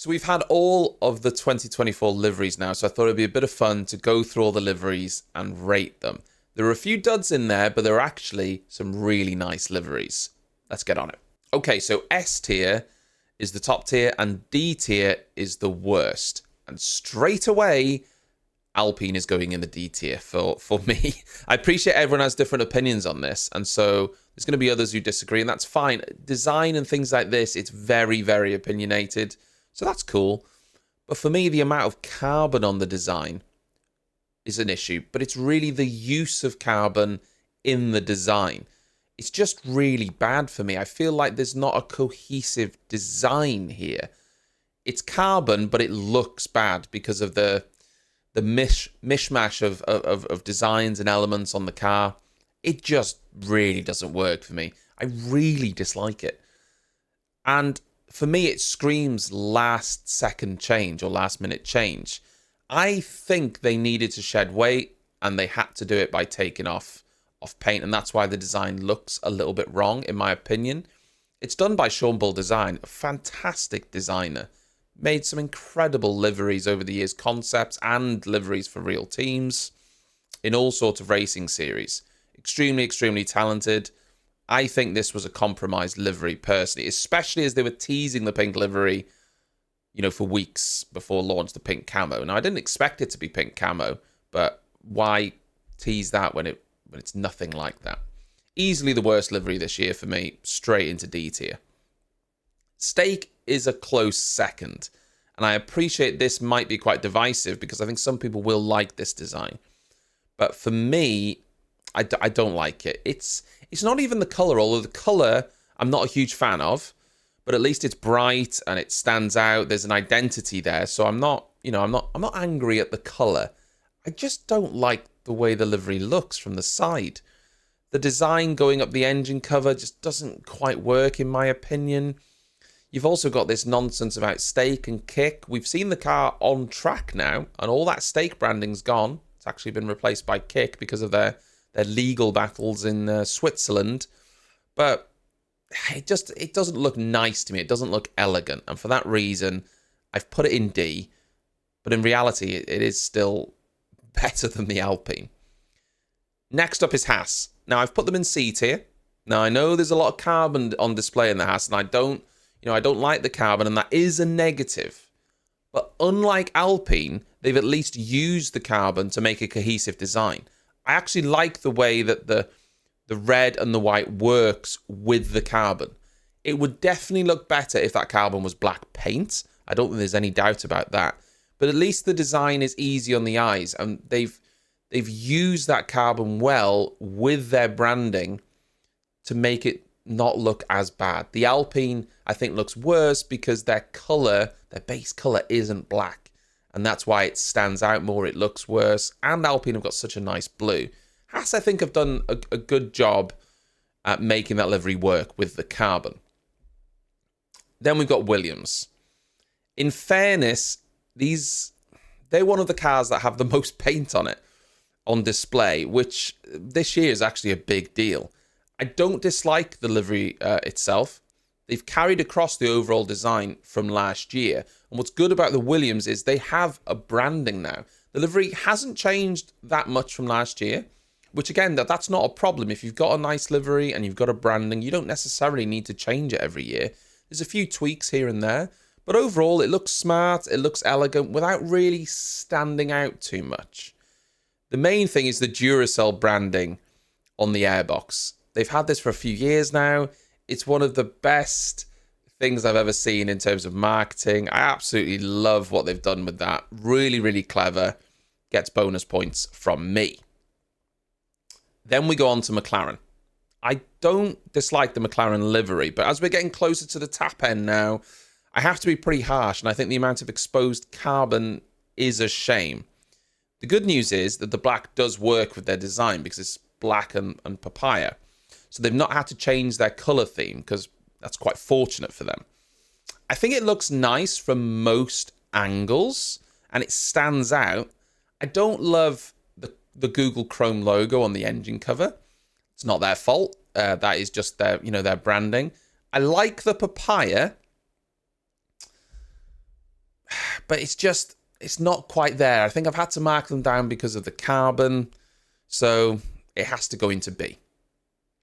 So we've had all of the 2024 liveries now, so I thought it'd be a bit of fun to go through all the liveries and rate them. There are a few duds in there, but there are actually some really nice liveries. Let's get on it. Okay, so S tier is the top tier and D tier is the worst. And straight away, Alpine is going in the D tier for me. I appreciate everyone has different opinions on this, and so there's going to be others who disagree, and that's fine. Design and things like this, it's very, very opinionated. So that's cool. But for me, the amount of carbon on the design is an issue. But it's really the use of carbon in the design. It's just really bad for me. I feel like there's not a cohesive design here. It's carbon, but it looks bad because of the mishmash of designs and elements on the car. It just really doesn't work for me. I really dislike it. And for me, it screams last second change or last minute change. I think they needed to shed weight and they had to do it by taking off paint. And that's why the design looks a little bit wrong, in my opinion. It's done by Sean Bull Design, a fantastic designer. Made some incredible liveries over the years, concepts and liveries for real teams in all sorts of racing series. Extremely, extremely talented. I think this was a compromised livery personally, especially as they were teasing the pink livery, for weeks before launch, the pink camo. Now, I didn't expect it to be pink camo, but why tease that when it's nothing like that? Easily the worst livery this year for me, straight into D tier. Steak is a close second, and I appreciate this might be quite divisive because I think some people will like this design. But for me, I don't like it. It's not even the color, although the color I'm not a huge fan of, but at least it's bright and it stands out. There's an identity there, so I'm not angry at the color. I just don't like the way the livery looks from the side. The design going up the engine cover just doesn't quite work, in my opinion. You've also got this nonsense about stake and kick. We've seen the car on track now, and all that stake branding's gone. It's actually been replaced by kick because of their legal battles in Switzerland. But it doesn't look nice to me. It doesn't look elegant. And for that reason, I've put it in D. But in reality, it is still better than the Alpine. Next up is Hadz. Now, I've put them in C tier. Now, I know there's a lot of carbon on display in the Hadz, and I don't like the carbon, and that is a negative. But unlike Alpine, they've at least used the carbon to make a cohesive design. I actually like the way that the red and the white works with the carbon. It would definitely look better if that carbon was black paint. I don't think there's any doubt about that. But at least the design is easy on the eyes, and they've used that carbon well with their branding to make it not look as bad. The Alpine, I think, looks worse because their base color isn't black. And that's why it stands out more. It looks worse. And Alpine have got such a nice blue. Hadz, I think, have done a good job at making that livery work with the carbon. Then we've got Williams. In fairness, they're one of the cars that have the most paint on it on display, which this year is actually a big deal. I don't dislike the livery itself. They've carried across the overall design from last year. And what's good about the Williams is they have a branding now. The livery hasn't changed that much from last year, which again, that's not a problem. If you've got a nice livery and you've got a branding, you don't necessarily need to change it every year. There's a few tweaks here and there, but overall it looks smart, it looks elegant without really standing out too much. The main thing is the Duracell branding on the airbox. They've had this for a few years now. It's one of the best things I've ever seen in terms of marketing. I absolutely love what they've done with that. Really, really clever. Gets bonus points from me. Then we go on to McLaren. I don't dislike the McLaren livery, but as we're getting closer to the tap end now, I have to be pretty harsh, and I think the amount of exposed carbon is a shame. The good news is that the black does work with their design because it's black and papaya. So they've not had to change their colour theme because that's quite fortunate for them. I think it looks nice from most angles and it stands out. I don't love the Google Chrome logo on the engine cover. It's not their fault. That is just their branding. I like the papaya. but it's not quite there. I think I've had to mark them down because of the carbon, so it has to go into B.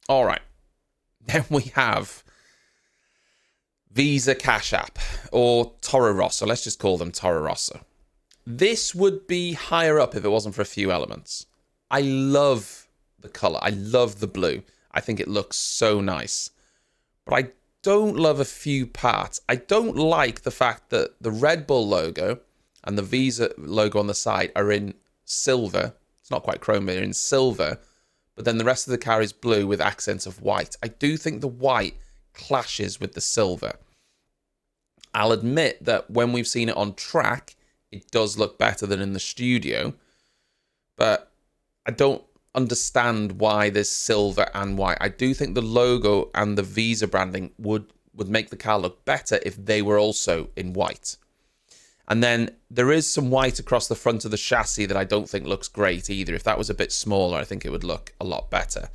All right. Then we have Visa Cash App, or Toro Rosso. Let's just call them Toro Rosso. This would be higher up if it wasn't for a few elements. I love the color. I love the blue. I think it looks so nice. But I don't love a few parts. I don't like the fact that the Red Bull logo and the Visa logo on the side are in silver. It's not quite chrome, they're in silver. But then the rest of the car is blue with accents of white. I do think the white clashes with the silver. I'll admit that when we've seen it on track, it does look better than in the studio. But I don't understand why there's silver and white. I do think the logo and the Visa branding would make the car look better if they were also in white. And then there is some white across the front of the chassis that I don't think looks great either. If that was a bit smaller, I think it would look a lot better.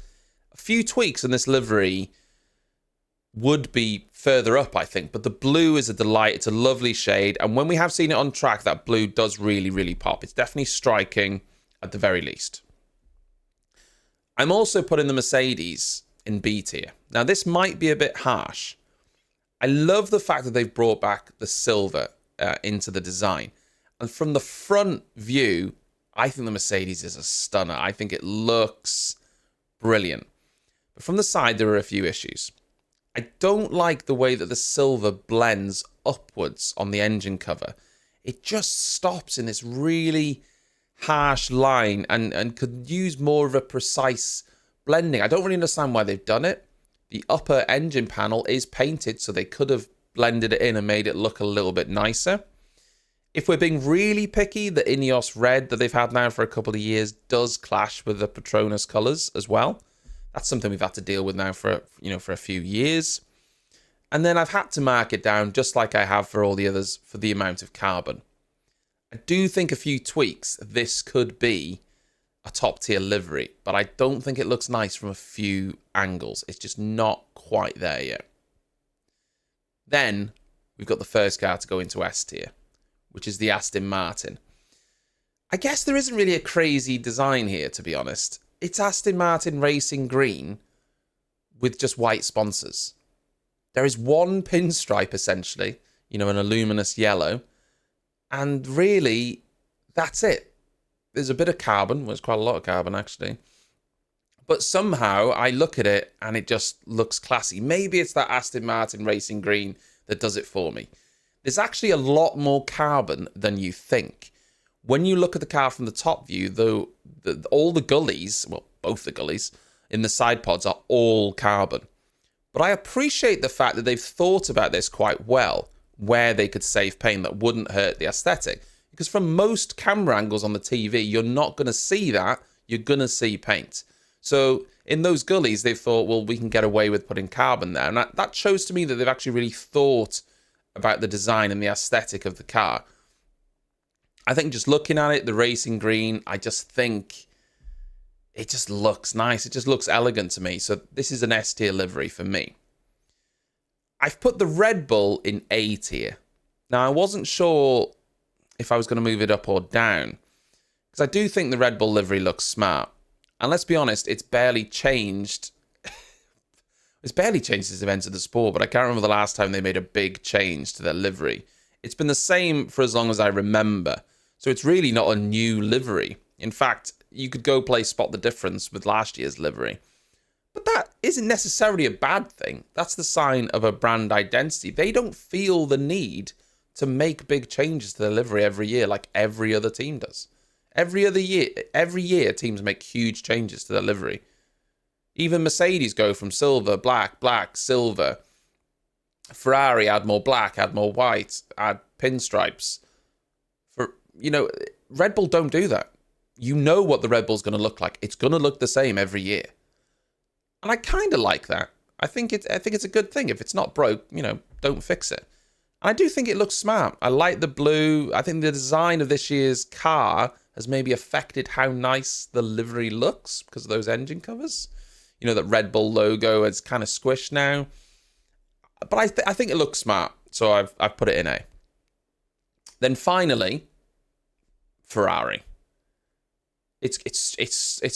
A few tweaks in this livery would be further up, I think. But the blue is a delight. It's a lovely shade. And when we have seen it on track, that blue does really, really pop. It's definitely striking at the very least. I'm also putting the Mercedes in B tier. Now, this might be a bit harsh. I love the fact that they've brought back the silver into the design. And from the front view, I think the Mercedes is a stunner. I think it looks brilliant. But from the side, there are a few issues. I don't like the way that the silver blends upwards on the engine cover. It just stops in this really harsh line and could use more of a precise blending. I don't really understand why they've done it. The upper engine panel is painted, so they could have blended it in and made it look a little bit nicer. If we're being really picky, the Ineos red that they've had now for a couple of years does clash with the Petronas colours as well. That's something we've had to deal with now for a few years. And then I've had to mark it down, just like I have for all the others, for the amount of carbon. I do think a few tweaks, this could be a top tier livery, but I don't think it looks nice from a few angles. It's just not quite there yet. Then we've got the first car to go into S tier, which is the Aston Martin. I guess there isn't really a crazy design here, to be honest. It's Aston Martin Racing Green with just white sponsors. There is one pinstripe, essentially, an luminous yellow. And really, that's it. There's a bit of carbon. Well, there's quite a lot of carbon, actually. But somehow, I look at it and it just looks classy. Maybe it's that Aston Martin Racing Green that does it for me. There's actually a lot more carbon than you think. When you look at the car from the top view, though, all the gullies, well, both the gullies, in the side pods are all carbon. But I appreciate the fact that they've thought about this quite well, where they could save paint that wouldn't hurt the aesthetic. Because from most camera angles on the TV, you're not going to see that. You're going to see paint. So in those gullies, they've thought, well, we can get away with putting carbon there. And that shows to me that they've actually really thought about the design and the aesthetic of the car. I think just looking at it, the racing green, I just think it just looks nice. It just looks elegant to me. So this is an S tier livery for me. I've put the Red Bull in A tier. Now, I wasn't sure if I was going to move it up or down, because I do think the Red Bull livery looks smart. And let's be honest, it's barely changed. It's barely changed since they've entered the sport, but I can't remember the last time they made a big change to their livery. It's been the same for as long as I remember. So it's really not a new livery. In fact, you could go play Spot the Difference with last year's livery. But that isn't necessarily a bad thing. That's the sign of a brand identity. They don't feel the need to make big changes to their livery every year like every other team does. Every year, teams make huge changes to their livery. Even Mercedes go from silver, black, black, silver. Ferrari add more black, add more white, add pinstripes. Red Bull don't do that. You know what the Red Bull's going to look like. It's going to look the same every year. And I kind of like that. I think it's a good thing. If it's not broke, don't fix it. And I do think it looks smart. I like the blue. I think the design of this year's car has maybe affected how nice the livery looks because of those engine covers. That Red Bull logo is kind of squished now. But I think it looks smart. So I've put it in A. Then finally, Ferrari. It's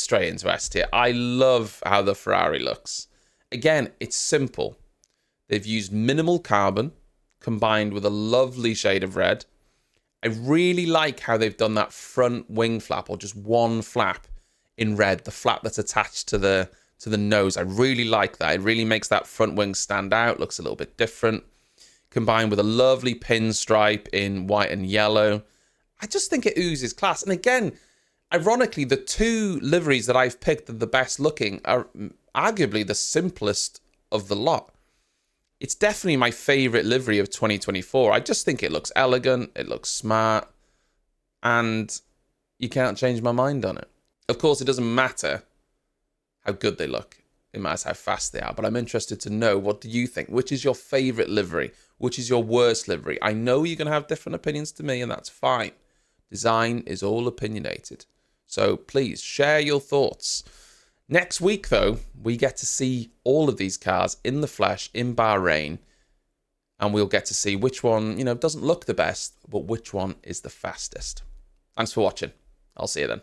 straight into S tier. I love how the Ferrari looks. Again, it's simple. They've used minimal carbon combined with a lovely shade of red. I really like how they've done that front wing flap, or just one flap in red, the flap that's attached to the nose. I really like that. It really makes that front wing stand out, looks a little bit different. Combined with a lovely pinstripe in white and yellow. I just think it oozes class. And again, ironically, the two liveries that I've picked that are the best looking are arguably the simplest of the lot. It's definitely my favourite livery of 2024. I just think it looks elegant, it looks smart, and you can't change my mind on it. Of course, it doesn't matter how good they look. It matters how fast they are. But I'm interested to know, what do you think? Which is your favourite livery? Which is your worst livery? I know you're going to have different opinions to me, and that's fine. Design is all opinionated. So please share your thoughts. Next week, though, we get to see all of these cars in the flesh in Bahrain, and we'll get to see which one, doesn't look the best, but which one is the fastest. Thanks for watching. I'll see you then.